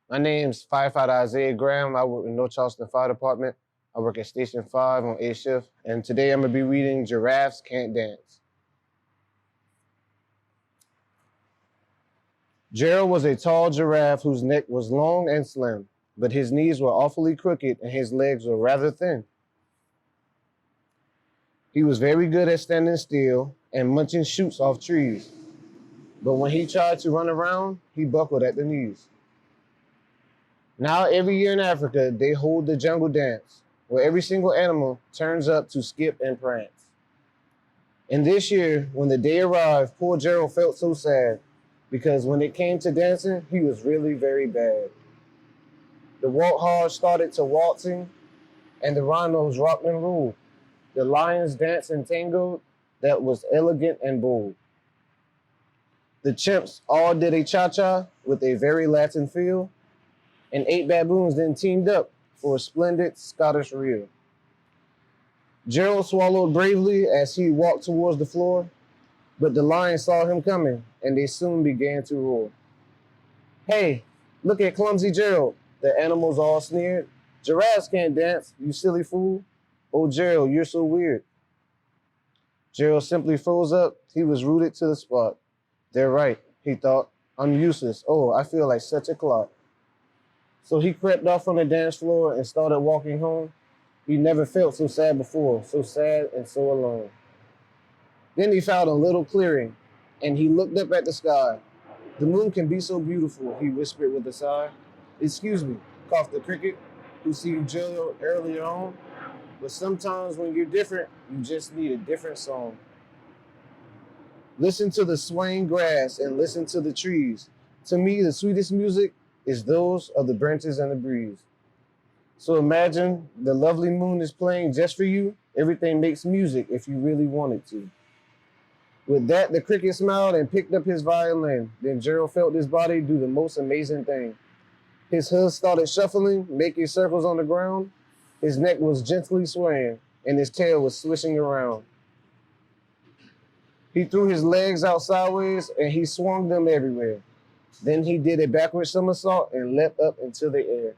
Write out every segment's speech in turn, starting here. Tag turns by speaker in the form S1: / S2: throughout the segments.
S1: My name's Firefighter Isaiah Graham. I work in North Charleston Fire Department. I work at Station 5 on A shift. And today I'm going to be reading Giraffes Can't Dance. Gerald was a tall giraffe whose neck was long and slim, but his knees were awfully crooked and his legs were rather thin. He was very good at standing still and munching shoots off trees, but when he tried to run around, he buckled at the knees. Now every year in Africa, they hold the jungle dance, where every single animal turns up to skip and prance. And this year, when the day arrived, poor Gerald felt so sad, because when it came to dancing, he was really very bad. The warthogs started to waltzing, and the rhinos rocked and rolled. The lions danced and tangoed, that was elegant and bold. The chimps all did a cha-cha with a very Latin feel, and 8 baboons then teamed up for a splendid Scottish reel. Gerald swallowed bravely as he walked towards the floor, but the lions saw him coming, and they soon began to roar. "Hey, look at clumsy Gerald," the animals all sneered. "Giraffes can't dance, you silly fool. Oh, Gerald, you're so weird." Gerald simply froze up. He was rooted to the spot. "They're right," he thought. "I'm useless. Oh, I feel like such a clot." So he crept off from the dance floor and started walking home. He never felt so sad before, so sad and so alone. Then he found a little clearing, and he looked up at the sky. "The moon can be so beautiful," he whispered with a sigh. "Excuse me," coughed the cricket, who seen Gerald earlier on. "But sometimes when you're different, you just need a different song. Listen to the swaying grass and listen to the trees. To me, the sweetest music is those of the branches and the breeze." So imagine the lovely moon is playing just for you. Everything makes music if you really want it to. With that, the cricket smiled and picked up his violin. Then Gerald felt his body do the most amazing thing. His hooves started shuffling, making circles on the ground. His neck was gently swaying, and his tail was swishing around. He threw his legs out sideways, and he swung them everywhere. Then he did a backward somersault and leapt up into the air.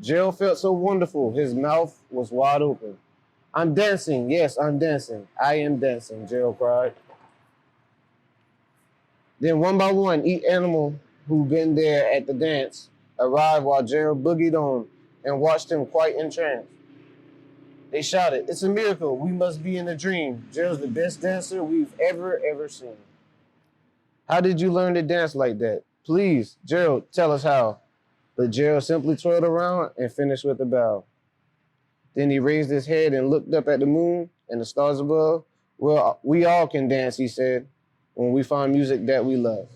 S1: Gerald felt so wonderful, his mouth was wide open. "I'm dancing, yes, I'm dancing. I am dancing," Gerald cried. Then one by one, each animal who'd been there at the dance arrived while Gerald boogied on and watched him quite entranced. They shouted, "It's a miracle, we must be in a dream. Gerald's the best dancer we've ever seen." "How did you learn to dance like that? Please, Gerald, tell us how." But Gerald simply twirled around and finished with a bow. Then he raised his head and looked up at the moon and the stars above. "Well, we all can dance," he said, "when we find music that we love."